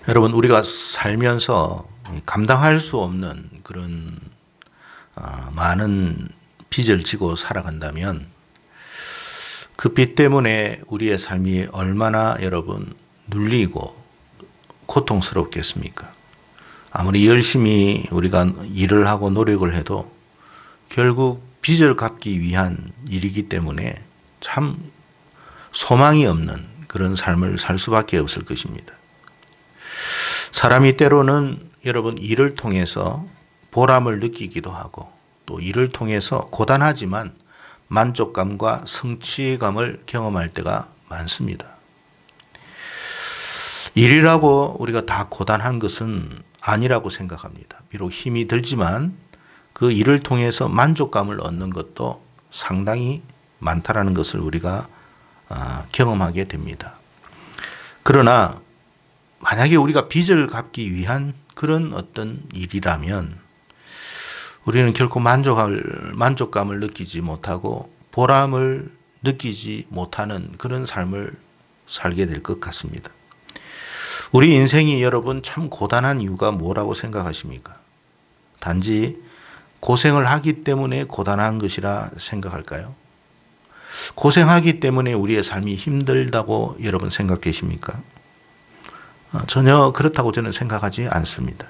여러분, 우리가 살면서 감당할 수 없는 그런 많은 빚을 지고 살아간다면 그 빚 때문에 우리의 삶이 얼마나 여러분 눌리고 고통스럽겠습니까? 아무리 열심히 우리가 일을 하고 노력을 해도 결국 빚을 갚기 위한 일이기 때문에 참 소망이 없는 그런 삶을 살 수밖에 없을 것입니다. 사람이 때로는 여러분 일을 통해서 보람을 느끼기도 하고 또 일을 통해서 고단하지만 만족감과 성취감을 경험할 때가 많습니다. 일이라고 우리가 다 고단한 것은 아니라고 생각합니다. 비록 힘이 들지만 그 일을 통해서 만족감을 얻는 것도 상당히 많다라는 것을 우리가 경험하게 됩니다. 그러나 만약에 우리가 빚을 갚기 위한 그런 어떤 일이라면 우리는 결코 만족감을 느끼지 못하고 보람을 느끼지 못하는 그런 삶을 살게 될 것 같습니다. 우리 인생이 여러분 참 고단한 이유가 뭐라고 생각하십니까? 단지 고생을 하기 때문에 고단한 것이라 생각할까요? 고생하기 때문에 우리의 삶이 힘들다고 여러분 생각되십니까? 전혀 그렇다고 저는 생각하지 않습니다.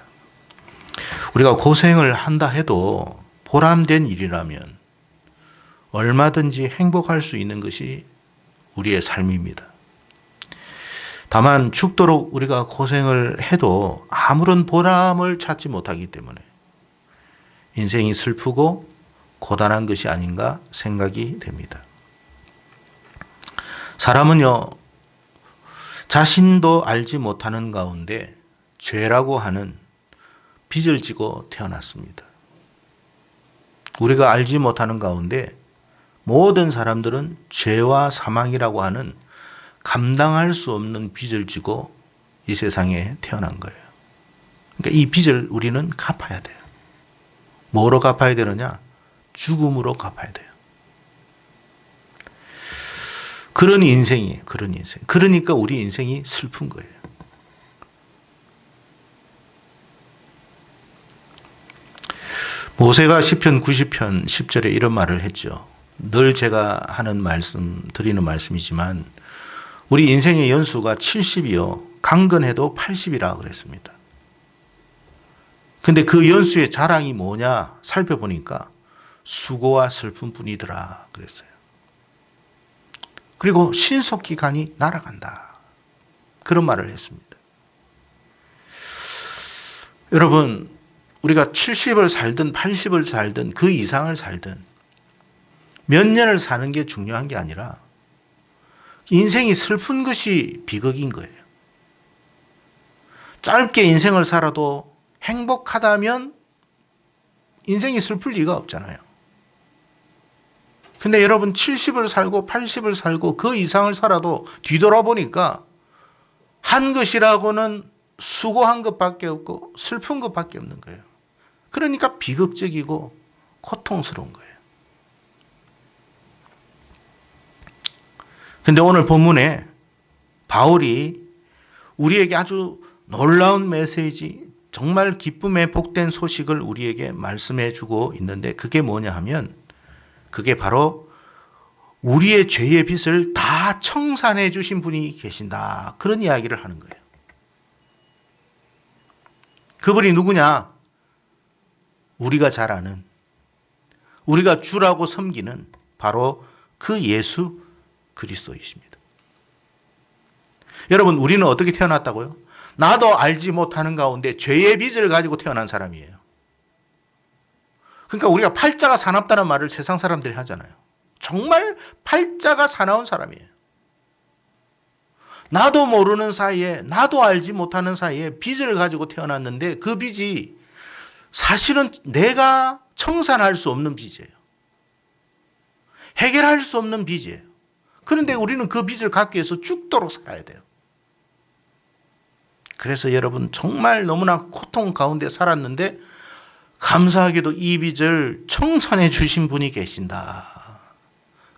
우리가 고생을 한다 해도 보람된 일이라면 얼마든지 행복할 수 있는 것이 우리의 삶입니다. 다만 죽도록 우리가 고생을 해도 아무런 보람을 찾지 못하기 때문에 인생이 슬프고 고단한 것이 아닌가 생각이 됩니다. 사람은요, 자신도 알지 못하는 가운데 죄라고 하는 빚을 지고 태어났습니다. 우리가 알지 못하는 가운데 모든 사람들은 죄와 사망이라고 하는 감당할 수 없는 빚을 지고 이 세상에 태어난 거예요. 그러니까 이 빚을 우리는 갚아야 돼요. 뭐로 갚아야 되느냐? 죽음으로 갚아야 돼요. 그런 인생이에요. 그런 인생. 그러니까 우리 인생이 슬픈 거예요. 모세가 시편 90편 10절에 이런 말을 했죠. 늘 제가 드리는 말씀이지만 우리 인생의 연수가 70이요. 강건해도 80이라 그랬습니다. 근데 그 연수의 자랑이 뭐냐 살펴보니까 수고와 슬픔뿐이더라 그랬어요. 그리고 신속히 가니 날아간다. 그런 말을 했습니다. 여러분, 우리가 70을 살든 80을 살든 그 이상을 살든 몇 년을 사는 게 중요한 게 아니라 인생이 슬픈 것이 비극인 거예요. 짧게 인생을 살아도 행복하다면 인생이 슬플 리가 없잖아요. 근데 여러분 70을 살고 80을 살고 그 이상을 살아도 뒤돌아보니까 한 것이라고는 수고한 것밖에 없고 슬픈 것밖에 없는 거예요. 그러니까 비극적이고 고통스러운 거예요. 근데 오늘 본문에 바울이 우리에게 아주 놀라운 메시지, 정말 기쁨의 복된 소식을 우리에게 말씀해 주고 있는데 그게 뭐냐 하면 그게 바로 우리의 죄의 빚을 다 청산해 주신 분이 계신다. 그런 이야기를 하는 거예요. 그분이 누구냐? 우리가 잘 아는, 우리가 주라고 섬기는 바로 그 예수 그리스도이십니다. 여러분, 우리는 어떻게 태어났다고요? 나도 알지 못하는 가운데 죄의 빚을 가지고 태어난 사람이에요. 그러니까 우리가 팔자가 사납다는 말을 세상 사람들이 하잖아요. 정말 팔자가 사나운 사람이에요. 나도 모르는 사이에, 나도 알지 못하는 사이에 빚을 가지고 태어났는데 그 빚이 사실은 내가 청산할 수 없는 빚이에요. 해결할 수 없는 빚이에요. 그런데 우리는 그 빚을 갚기 위해서 죽도록 살아야 돼요. 그래서 여러분 정말 너무나 고통 가운데 살았는데 감사하게도 이 빚을 청산해 주신 분이 계신다.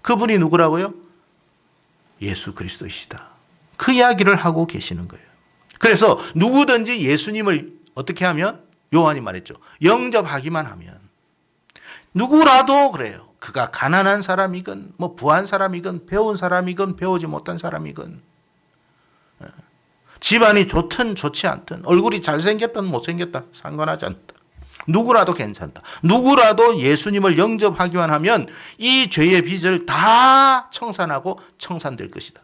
그분이 누구라고요? 예수 그리스도이시다. 그 이야기를 하고 계시는 거예요. 그래서 누구든지 예수님을 어떻게 하면, 요한이 말했죠. 영접하기만 하면, 누구라도 그래요. 그가 가난한 사람이건 뭐 부한 사람이건 배운 사람이건 배우지 못한 사람이건, 집안이 좋든 좋지 않든, 얼굴이 잘생겼든 못생겼든 상관하지 않다. 누구라도 괜찮다. 누구라도 예수님을 영접하기만 하면 이 죄의 빚을 다 청산하고 청산될 것이다.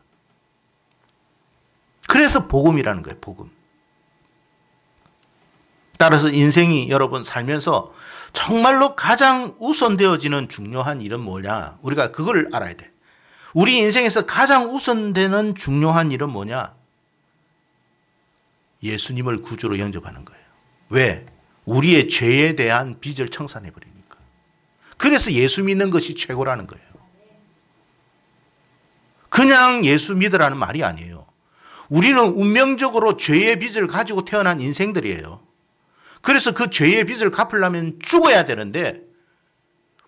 그래서 복음이라는 거예요. 복음. 따라서 인생이 여러분 살면서 정말로 가장 우선되어지는 중요한 일은 뭐냐? 우리가 그걸 알아야 돼. 우리 인생에서 가장 우선되는 중요한 일은 뭐냐? 예수님을 구주로 영접하는 거예요. 왜? 우리의 죄에 대한 빚을 청산해 버리니까. 그래서 예수 믿는 것이 최고라는 거예요. 그냥 예수 믿으라는 말이 아니에요. 우리는 운명적으로 죄의 빚을 가지고 태어난 인생들이에요. 그래서 그 죄의 빚을 갚으려면 죽어야 되는데,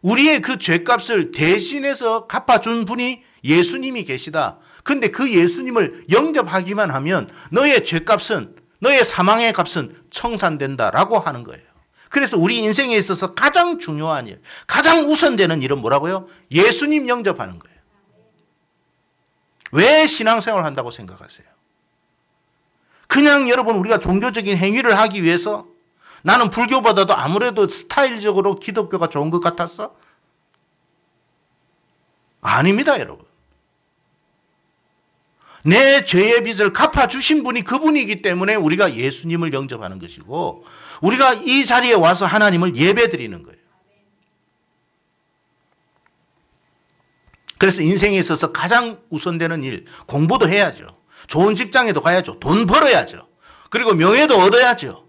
우리의 그 죄값을 대신해서 갚아준 분이 예수님이 계시다. 근데 그 예수님을 영접하기만 하면 너의 죄값은, 너의 사망의 값은 청산된다라고 하는 거예요. 그래서 우리 인생에 있어서 가장 중요한 일, 가장 우선되는 일은 뭐라고요? 예수님 영접하는 거예요. 왜 신앙생활을 한다고 생각하세요? 그냥 여러분 우리가 종교적인 행위를 하기 위해서, 나는 불교보다도 아무래도 스타일적으로 기독교가 좋은 것 같았어? 아닙니다, 여러분. 내 죄의 빚을 갚아주신 분이 그분이기 때문에 우리가 예수님을 영접하는 것이고, 우리가 이 자리에 와서 하나님을 예배드리는 거예요. 그래서 인생에 있어서 가장 우선되는 일, 공부도 해야죠. 좋은 직장에도 가야죠. 돈 벌어야죠. 그리고 명예도 얻어야죠.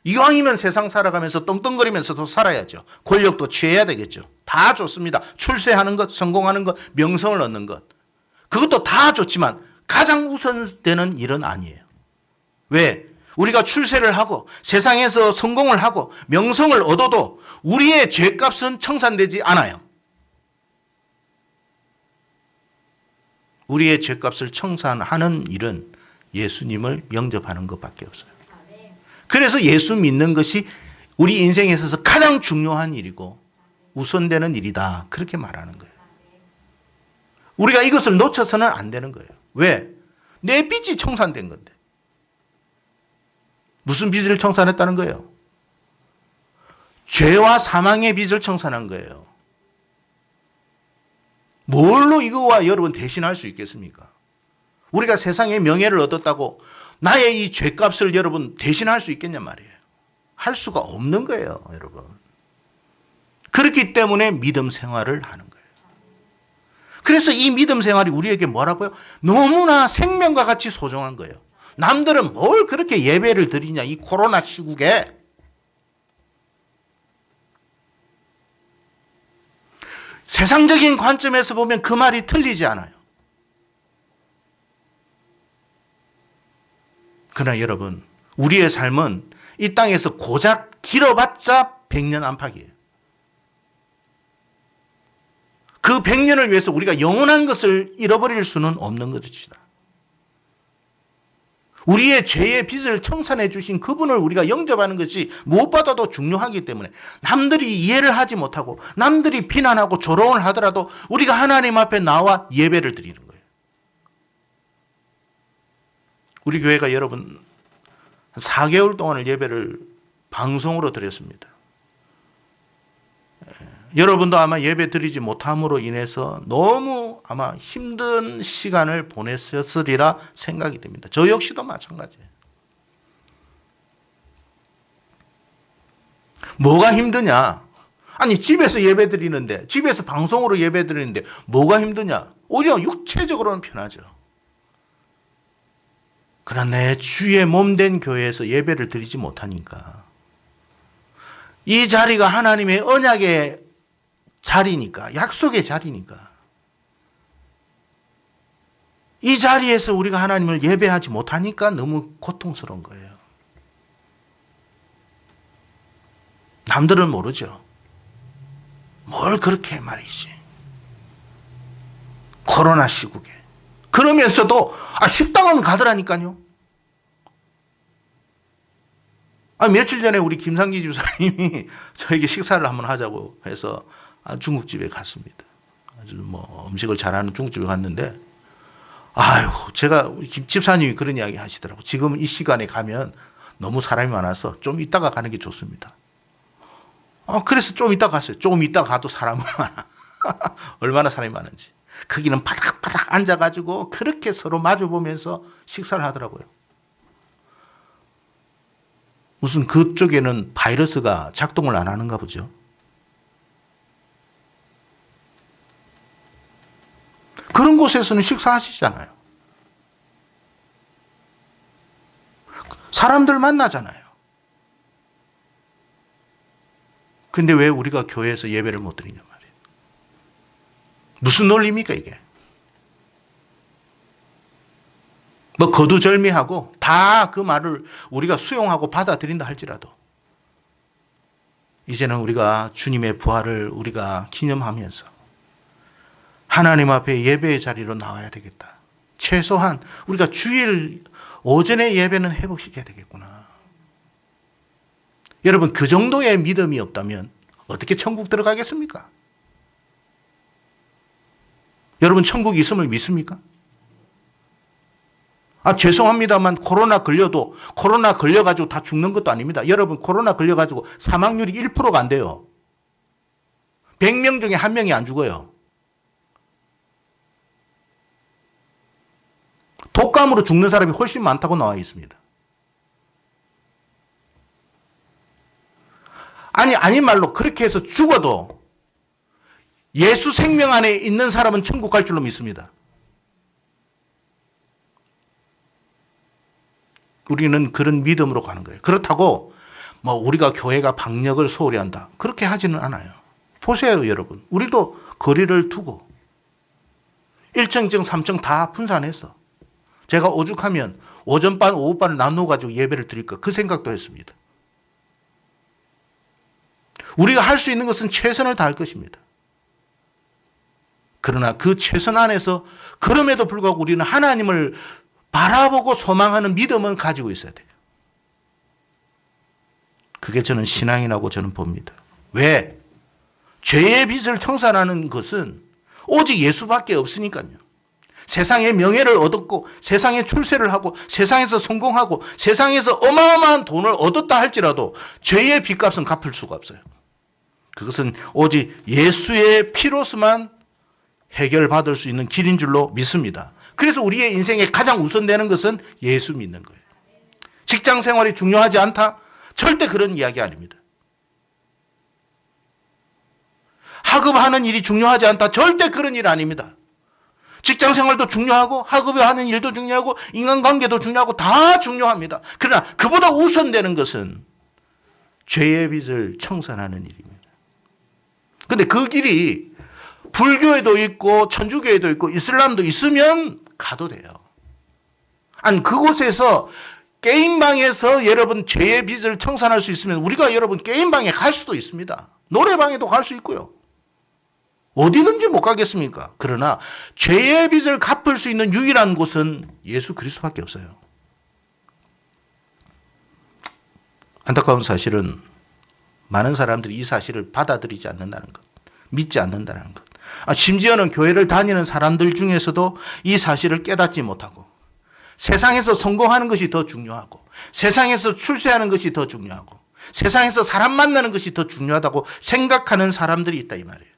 이왕이면 세상 살아가면서 떵떵거리면서도 살아야죠. 권력도 취해야 되겠죠. 다 좋습니다. 출세하는 것, 성공하는 것, 명성을 얻는 것. 그것도 다 좋지만 가장 우선되는 일은 아니에요. 왜? 우리가 출세를 하고 세상에서 성공을 하고 명성을 얻어도 우리의 죄값은 청산되지 않아요. 우리의 죄값을 청산하는 일은 예수님을 영접하는 것밖에 없어요. 그래서 예수 믿는 것이 우리 인생에 있어서 가장 중요한 일이고 우선되는 일이다. 그렇게 말하는 거예요. 우리가 이것을 놓쳐서는 안 되는 거예요. 왜? 내 빚이 청산된 건데. 무슨 빚을 청산했다는 거예요? 죄와 사망의 빚을 청산한 거예요. 뭘로 이거와 여러분 대신할 수 있겠습니까? 우리가 세상에 명예를 얻었다고 나의 이 죄값을 여러분 대신할 수 있겠냐 말이에요. 할 수가 없는 거예요, 여러분. 그렇기 때문에 믿음 생활을 하는 거예요. 그래서 이 믿음 생활이 우리에게 뭐라고요? 너무나 생명과 같이 소중한 거예요. 남들은 뭘 그렇게 예배를 드리냐, 이 코로나 시국에. 세상적인 관점에서 보면 그 말이 틀리지 않아요. 그러나 여러분, 우리의 삶은 이 땅에서 고작 길어봤자 100년 안팎이에요. 그 100년을 위해서 우리가 영원한 것을 잃어버릴 수는 없는 것이다. 우리의 죄의 빚을 청산해 주신 그분을 우리가 영접하는 것이 무엇보다도 중요하기 때문에 남들이 이해를 하지 못하고 남들이 비난하고 조롱을 하더라도 우리가 하나님 앞에 나와 예배를 드리는 거예요. 우리 교회가 여러분 4개월 동안을 예배를 방송으로 드렸습니다. 여러분도 아마 예배 드리지 못함으로 인해서 너무 아마 힘든 시간을 보냈으리라 생각이 됩니다. 저 역시도 마찬가지예요. 뭐가 힘드냐? 아니 집에서 예배 드리는데, 집에서 방송으로 예배 드리는데 뭐가 힘드냐? 오히려 육체적으로는 편하죠. 그러나 내 주의 몸된 교회에서 예배를 드리지 못하니까, 이 자리가 하나님의 언약의 자리니까, 약속의 자리니까, 이 자리에서 우리가 하나님을 예배하지 못하니까 너무 고통스러운 거예요. 남들은 모르죠. 뭘 그렇게 말이지. 코로나 시국에. 그러면서도 식당은 가더라니까요. 며칠 전에 우리 김상기 집사님이 저에게 식사를 한번 하자고 해서 중국집에 갔습니다. 아주 음식을 잘하는 중국집에 갔는데, 아유, 제가 집사님이 그런 이야기 하시더라고. 지금 이 시간에 가면 너무 사람이 많아서 좀 이따가 가는 게 좋습니다. 그래서 좀 이따 갔어요. 좀 이따 가도 사람이 많아. 얼마나 사람이 많은지. 거기는 바닥바닥 앉아가지고 그렇게 서로 마주보면서 식사를 하더라고요. 무슨 그쪽에는 바이러스가 작동을 안 하는가 보죠. 그런 곳에서는 식사하시잖아요. 사람들 만나잖아요. 근데 왜 우리가 교회에서 예배를 못 드리냐 말이에요. 무슨 논리입니까 이게? 거두절미하고 다 그 말을 우리가 수용하고 받아들인다 할지라도 이제는 우리가 주님의 부활을 우리가 기념하면서 하나님 앞에 예배의 자리로 나와야 되겠다. 최소한 우리가 주일 오전에 예배는 회복시켜야 되겠구나. 여러분, 그 정도의 믿음이 없다면 어떻게 천국 들어가겠습니까? 여러분, 천국이 있음을 믿습니까? 죄송합니다만 코로나 걸려가지고 다 죽는 것도 아닙니다. 여러분, 코로나 걸려가지고 사망률이 1%가 안 돼요. 100명 중에 1명이 안 죽어요. 독감으로 죽는 사람이 훨씬 많다고 나와 있습니다. 아닌 말로 그렇게 해서 죽어도 예수 생명 안에 있는 사람은 천국 갈 줄로 믿습니다. 우리는 그런 믿음으로 가는 거예요. 그렇다고 우리가 교회가 방역을 소홀히 한다. 그렇게 하지는 않아요. 보세요, 여러분. 우리도 거리를 두고 1층, 2층, 3층 다 분산했어. 제가 오죽하면 오전반, 오후반을 나누어가지고 예배를 드릴까 그 생각도 했습니다. 우리가 할 수 있는 것은 최선을 다할 것입니다. 그러나 그 최선 안에서 그럼에도 불구하고 우리는 하나님을 바라보고 소망하는 믿음은 가지고 있어야 돼요. 그게 저는 신앙이라고 저는 봅니다. 왜? 죄의 빚을 청산하는 것은 오직 예수밖에 없으니까요. 세상의 명예를 얻었고 세상에 출세를 하고 세상에서 성공하고 세상에서 어마어마한 돈을 얻었다 할지라도 죄의 빚값은 갚을 수가 없어요. 그것은 오직 예수의 피로서만 해결받을 수 있는 길인 줄로 믿습니다. 그래서 우리의 인생에 가장 우선되는 것은 예수 믿는 거예요. 직장 생활이 중요하지 않다? 절대 그런 이야기 아닙니다. 학업하는 일이 중요하지 않다? 절대 그런 일 아닙니다. 직장 생활도 중요하고 학업하는 일도 중요하고 인간관계도 중요하고 다 중요합니다. 그러나 그보다 우선되는 것은 죄의 빚을 청산하는 일입니다. 그런데 그 길이 불교에도 있고 천주교에도 있고 이슬람도 있으면 가도 돼요. 그곳에서 게임방에서 여러분 죄의 빚을 청산할 수 있으면 우리가 여러분 게임방에 갈 수도 있습니다. 노래방에도 갈 수 있고요. 어디든지 못 가겠습니까? 그러나 죄의 빚을 갚을 수 있는 유일한 곳은 예수 그리스도밖에 없어요. 안타까운 사실은 많은 사람들이 이 사실을 받아들이지 않는다는 것, 믿지 않는다는 것. 심지어는 교회를 다니는 사람들 중에서도 이 사실을 깨닫지 못하고 세상에서 성공하는 것이 더 중요하고 세상에서 출세하는 것이 더 중요하고 세상에서 사람 만나는 것이 더 중요하다고 생각하는 사람들이 있다 이 말이에요.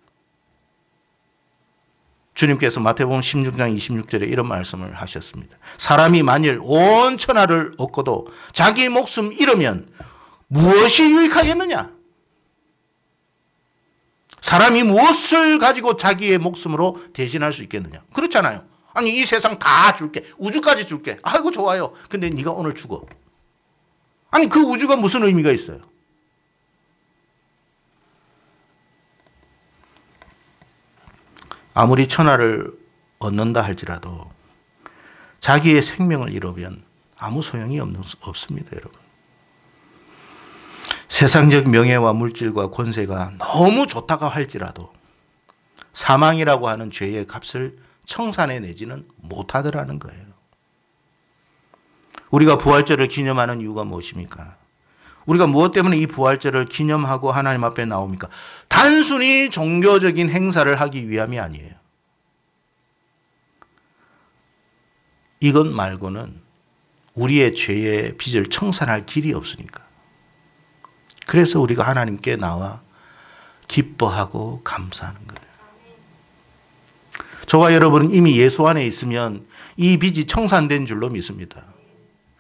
주님께서 마태복음 16장 26절에 이런 말씀을 하셨습니다. 사람이 만일 온 천하를 얻고도 자기 목숨 잃으면 무엇이 유익하겠느냐? 사람이 무엇을 가지고 자기의 목숨으로 대신할 수 있겠느냐? 그렇잖아요. 이 세상 다 줄게. 우주까지 줄게. 아이고 좋아요. 근데 네가 오늘 죽어. 그 우주가 무슨 의미가 있어요? 아무리 천하를 얻는다 할지라도 자기의 생명을 잃으면 아무 소용이 없습니다, 여러분. 세상적 명예와 물질과 권세가 너무 좋다고 할지라도 사망이라고 하는 죄의 값을 청산해내지는 못하더라는 거예요. 우리가 부활절을 기념하는 이유가 무엇입니까? 우리가 무엇 때문에 이 부활절을 기념하고 하나님 앞에 나옵니까? 단순히 종교적인 행사를 하기 위함이 아니에요. 이것 말고는 우리의 죄의 빚을 청산할 길이 없으니까. 그래서 우리가 하나님께 나와 기뻐하고 감사하는 거예요. 저와 여러분은 이미 예수 안에 있으면 이 빚이 청산된 줄로 믿습니다.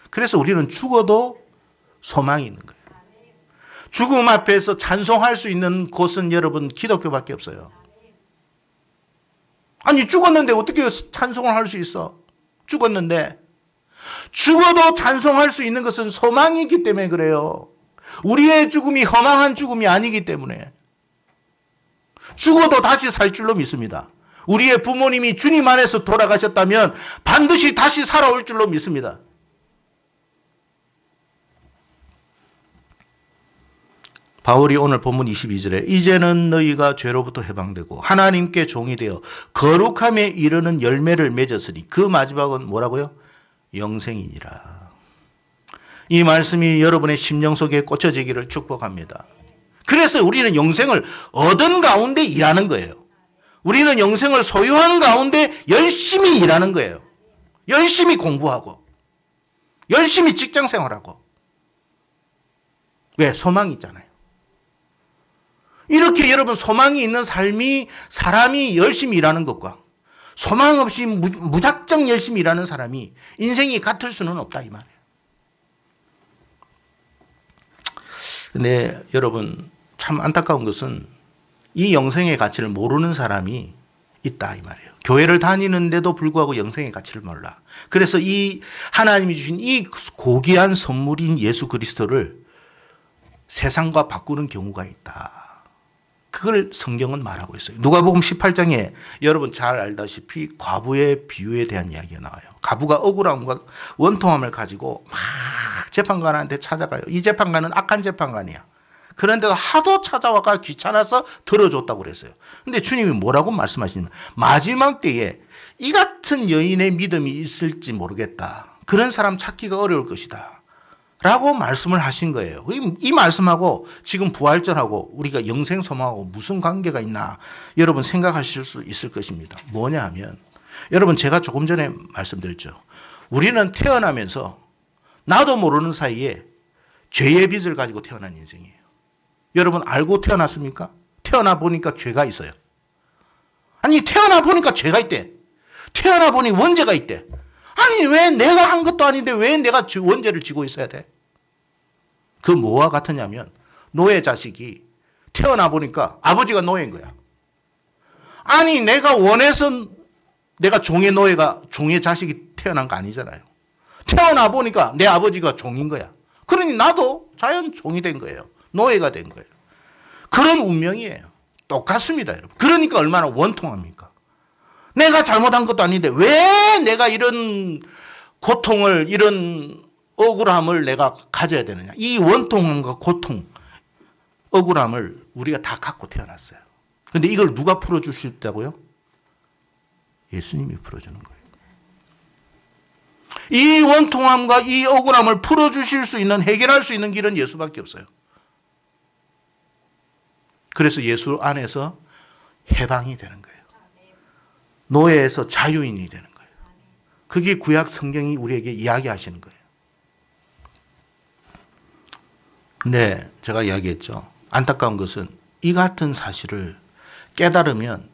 그래서 우리는 죽어도 소망이 있는 거예요. 죽음 앞에서 찬송할 수 있는 곳은 여러분 기독교밖에 없어요. 아니 죽었는데 어떻게 찬송을 할 수 있어? 죽었는데. 죽어도 찬송할 수 있는 것은 소망이 있기 때문에 그래요. 우리의 죽음이 허망한 죽음이 아니기 때문에. 죽어도 다시 살 줄로 믿습니다. 우리의 부모님이 주님 안에서 돌아가셨다면 반드시 다시 살아올 줄로 믿습니다. 바울이 오늘 본문 22절에 이제는 너희가 죄로부터 해방되고 하나님께 종이 되어 거룩함에 이르는 열매를 맺었으니 그 마지막은 뭐라고요? 영생이니라. 이 말씀이 여러분의 심령 속에 꽂혀지기를 축복합니다. 그래서 우리는 영생을 얻은 가운데 일하는 거예요. 우리는 영생을 소유한 가운데 열심히 일하는 거예요. 열심히 공부하고 열심히 직장 생활하고. 왜? 소망이 있잖아요. 이렇게 여러분 소망이 있는 삶이 사람이 열심히 일하는 것과 소망 없이 무작정 열심히 일하는 사람이 인생이 같을 수는 없다 이 말이에요. 근데 여러분 참 안타까운 것은 이 영생의 가치를 모르는 사람이 있다 이 말이에요. 교회를 다니는데도 불구하고 영생의 가치를 몰라. 그래서 이 하나님이 주신 이 고귀한 선물인 예수 그리스도를 세상과 바꾸는 경우가 있다. 그걸 성경은 말하고 있어요. 누가복음 18장에 여러분 잘 알다시피 과부의 비유에 대한 이야기가 나와요. 과부가 억울함과 원통함을 가지고 막 재판관한테 찾아가요. 이 재판관은 악한 재판관이야. 그런데도 하도 찾아와가 귀찮아서 들어줬다고 그랬어요. 근데 주님이 뭐라고 말씀하시냐면 마지막 때에 이 같은 여인의 믿음이 있을지 모르겠다. 그런 사람 찾기가 어려울 것이다. 라고 말씀을 하신 거예요. 이 말씀하고 지금 부활절하고 우리가 영생 소망하고 무슨 관계가 있나 여러분 생각하실 수 있을 것입니다. 뭐냐 하면 여러분 제가 조금 전에 말씀드렸죠. 우리는 태어나면서 나도 모르는 사이에 죄의 빚을 가지고 태어난 인생이에요. 여러분 알고 태어났습니까? 태어나 보니까 죄가 있어요. 아니 태어나 보니까 죄가 있대. 태어나 보니 원죄가 있대. 아니 왜 내가 한 것도 아닌데 왜 내가 원죄를 지고 있어야 돼? 그 뭐와 같으냐면 노예 자식이 태어나 보니까 아버지가 노예인 거야. 아니 내가 원해서 내가 종의 노예가 종의 자식이 태어난 거 아니잖아요. 태어나 보니까 내 아버지가 종인 거야. 그러니 나도 자연 종이 된 거예요. 노예가 된 거예요. 그런 운명이에요. 똑같습니다, 여러분. 그러니까 얼마나 원통합니까? 내가 잘못한 것도 아닌데 왜 내가 이런 고통을 이런 억울함을 내가 가져야 되느냐. 이 원통함과 고통, 억울함을 우리가 다 갖고 태어났어요. 그런데 이걸 누가 풀어줄 수 있다고요? 예수님이 풀어주는 거예요. 이 원통함과 이 억울함을 풀어주실 수 있는 해결할 수 있는 길은 예수밖에 없어요. 그래서 예수 안에서 해방이 되는 거예요. 노예에서 자유인이 되는 거예요. 그게 구약 성경이 우리에게 이야기하시는 거예요. 근데 제가 이야기했죠. 안타까운 것은 이 같은 사실을 깨달으면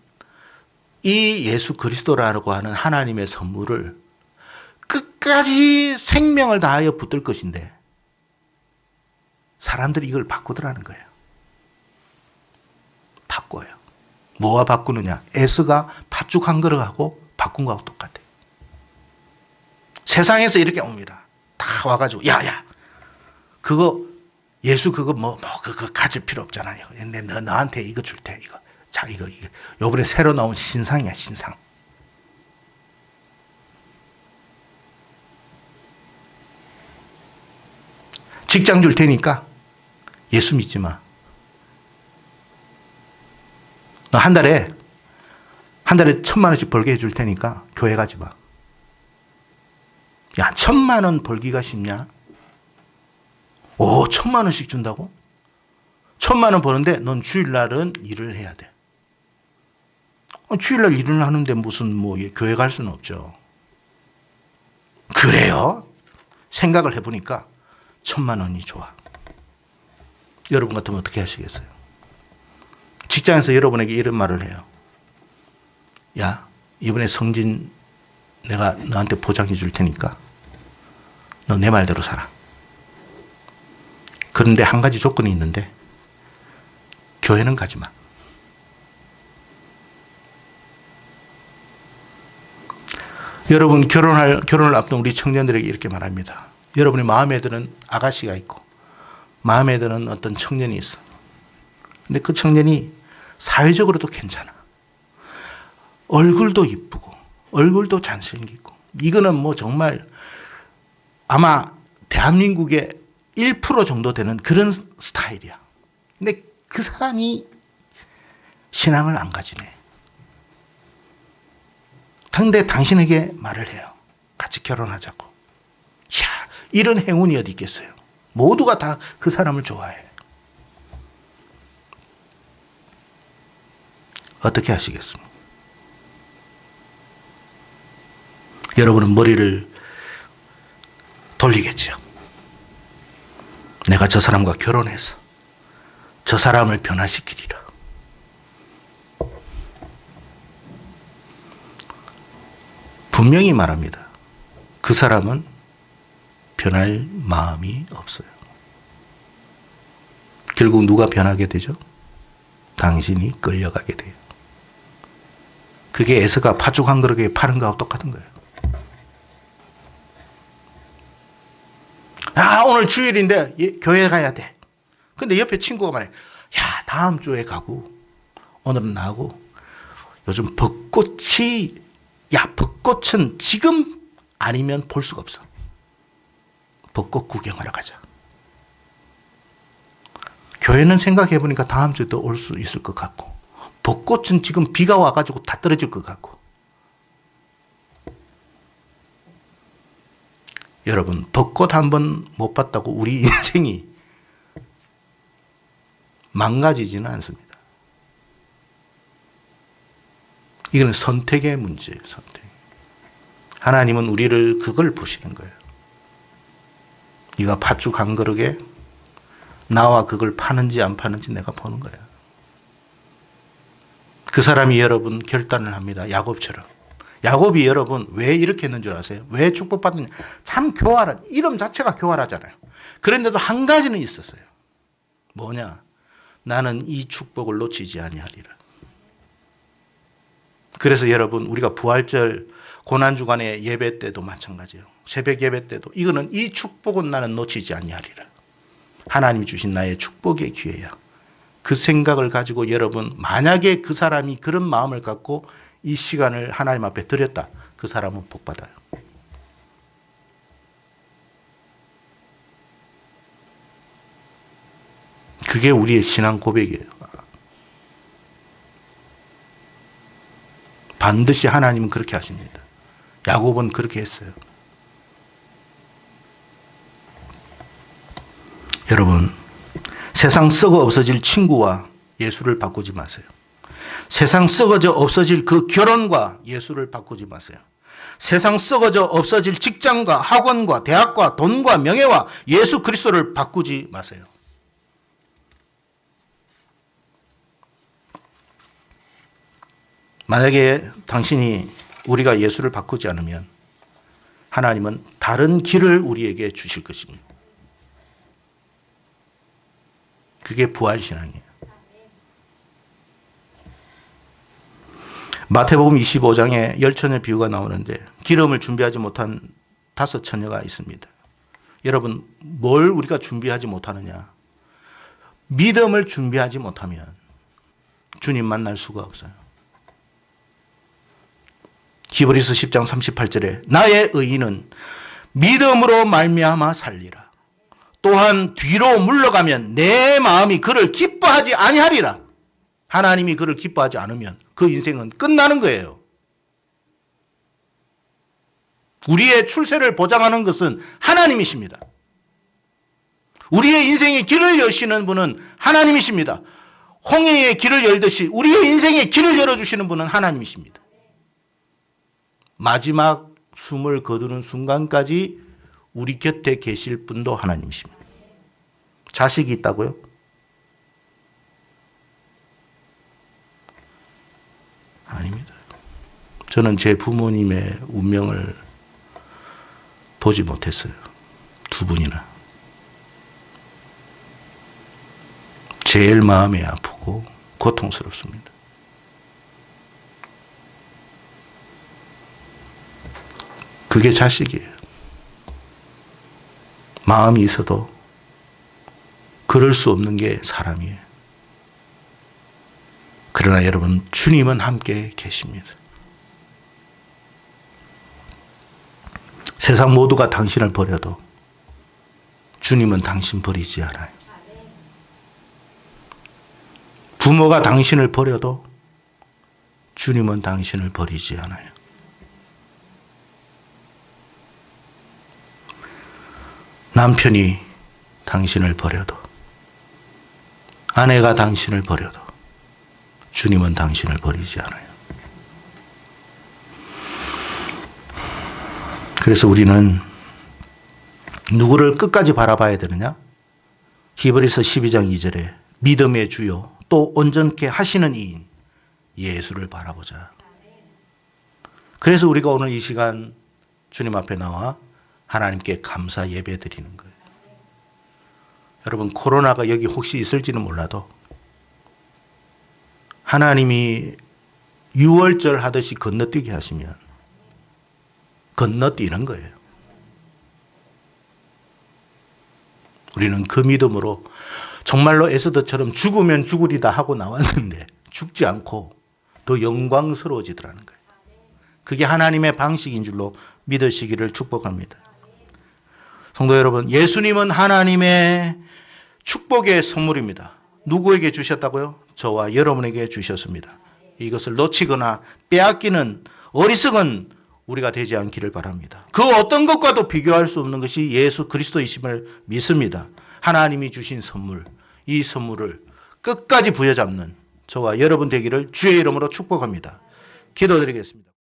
이 예수 그리스도라고 하는 하나님의 선물을 끝까지 생명을 다하여 붙들 것인데 사람들이 이걸 바꾸더라는 거예요. 바꿔요. 뭐와 바꾸느냐? 에스가 팥죽 한 그릇하고 바꾼 거하고 똑같아요. 세상에서 이렇게 옵니다. 다 와가지고 야야 그거 예수 그거 그거 가질 필요 없잖아요. 너한테 이거 줄 테. 이거 자 이거 요번에 새로 나온 신상이야 신상. 직장 줄 테니까 예수 믿지 마. 너 한 달에 1,000,000원씩 벌게 해줄 테니까 교회 가지 마. 야, 1,000,000원 벌기가 쉽냐? 오, 1,000만 원씩 준다고? 1,000만 원 버는데 넌 주일날은 일을 해야 돼. 주일날 일을 하는데 무슨 교회 갈 수는 없죠. 그래요? 생각을 해보니까 1,000만 원이 좋아. 여러분 같으면 어떻게 하시겠어요? 직장에서 여러분에게 이런 말을 해요. 야, 이번에 성진 내가 너한테 보장해 줄 테니까 너 내 말대로 살아. 그런데 한 가지 조건이 있는데 교회는 가지 마. 여러분 결혼을 앞둔 우리 청년들에게 이렇게 말합니다. 여러분의 마음에 드는 아가씨가 있고 마음에 드는 어떤 청년이 있어. 근데 그 청년이 사회적으로도 괜찮아. 얼굴도 이쁘고 얼굴도 잘생기고 이거는 정말 아마 대한민국의 1% 정도 되는 그런 스타일이야. 근데 그 사람이 신앙을 안 가지네. 근데 당신에게 말을 해요. 같이 결혼하자고. 야, 이런 행운이 어디 있겠어요. 모두가 다 그 사람을 좋아해. 어떻게 하시겠습니까? 여러분은 머리를 돌리겠죠. 내가 저 사람과 결혼해서 저 사람을 변화시키리라. 분명히 말합니다. 그 사람은 변할 마음이 없어요. 결국 누가 변하게 되죠? 당신이 끌려가게 돼요. 그게 에서가 팥죽 한 그릇에 파는 거하고 똑같은 거예요. 아, 오늘 주일인데 교회 가야 돼. 근데 옆에 친구가 말해. 야, 다음 주에 가고 오늘은 나하고 요즘 벚꽃은 지금 아니면 볼 수가 없어. 벚꽃 구경하러 가자. 교회는 생각해보니까 다음 주에도 올 수 있을 것 같고 벚꽃은 지금 비가 와가지고 다 떨어질 것 같고. 여러분, 벚꽃 한번 못 봤다고 우리 인생이 망가지지는 않습니다. 이건 선택의 문제예요. 선택. 하나님은 우리를 그걸 보시는 거예요. 네가 팥죽 한 그릇에 나와 그걸 파는지 안 파는지 내가 보는 거야. 그 사람이 여러분 결단을 합니다. 야곱처럼. 야곱이 여러분 왜 이렇게 했는 줄 아세요? 왜 축복받느냐? 참 교활한, 이름 자체가 교활하잖아요. 그런데도 한 가지는 있었어요. 뭐냐? 나는 이 축복을 놓치지 아니하리라. 그래서 여러분 우리가 부활절 고난주간의 예배 때도 마찬가지예요. 새벽 예배 때도 이거는 이 축복은 나는 놓치지 아니하리라. 하나님이 주신 나의 축복의 기회야. 그 생각을 가지고 여러분 만약에 그 사람이 그런 마음을 갖고 이 시간을 하나님 앞에 드렸다. 그 사람은 복 받아요. 그게 우리의 신앙 고백이에요. 반드시 하나님은 그렇게 하십니다. 야곱은 그렇게 했어요. 여러분, 세상 썩어 없어질 친구와 예수를 바꾸지 마세요. 세상 썩어져 없어질 그 결혼과 예수를 바꾸지 마세요. 세상 썩어져 없어질 직장과 학원과 대학과 돈과 명예와 예수 그리스도를 바꾸지 마세요. 만약에 우리가 예수를 바꾸지 않으면 하나님은 다른 길을 우리에게 주실 것입니다. 그게 부활신앙이에요. 마태복음 25장에 열처녀 비유가 나오는데 기름을 준비하지 못한 5 처녀가 있습니다. 여러분, 뭘 우리가 준비하지 못하느냐? 믿음을 준비하지 못하면 주님 만날 수가 없어요. 히브리서 10장 38절에 나의 의인은 믿음으로 말미암아 살리라. 또한 뒤로 물러가면 내 마음이 그를 기뻐하지 아니하리라. 하나님이 그를 기뻐하지 않으면 그 인생은 끝나는 거예요. 우리의 출세를 보장하는 것은 하나님이십니다. 우리의 인생의 길을 여시는 분은 하나님이십니다. 홍해의 길을 열듯이 우리의 인생의 길을 열어주시는 분은 하나님이십니다. 마지막 숨을 거두는 순간까지 우리 곁에 계실 분도 하나님이십니다. 자식이 있다고요? 아닙니다. 저는 제 부모님의 운명을 보지 못했어요. 두 분이나. 제일 마음이 아프고 고통스럽습니다. 그게 자식이에요. 마음이 있어도 그럴 수 없는 게 사람이에요. 그러나 여러분, 주님은 함께 계십니다. 세상 모두가 당신을 버려도 주님은 당신 버리지 않아요. 부모가 당신을 버려도 주님은 당신을 버리지 않아요. 남편이 당신을 버려도, 아내가 당신을 버려도 주님은 당신을 버리지 않아요. 그래서 우리는 누구를 끝까지 바라봐야 되느냐? 히브리서 12장 2절에 믿음의 주요 또 온전케 하시는 이인 예수를 바라보자. 그래서 우리가 오늘 이 시간 주님 앞에 나와 하나님께 감사 예배 드리는 거예요. 여러분, 코로나가 여기 혹시 있을지는 몰라도 하나님이 유월절 하듯이 건너뛰게 하시면 건너뛰는 거예요. 우리는 그 믿음으로 정말로 에스더처럼 죽으면 죽으리다 하고 나왔는데 죽지 않고 더 영광스러워지더라는 거예요. 그게 하나님의 방식인 줄로 믿으시기를 축복합니다. 성도 여러분, 예수님은 하나님의 축복의 선물입니다. 누구에게 주셨다고요? 저와 여러분에게 주셨습니다. 이것을 놓치거나 빼앗기는 어리석은 우리가 되지 않기를 바랍니다. 그 어떤 것과도 비교할 수 없는 것이 예수 그리스도이심을 믿습니다. 하나님이 주신 선물, 이 선물을 끝까지 부여잡는 저와 여러분 되기를 주의 이름으로 축복합니다. 기도드리겠습니다.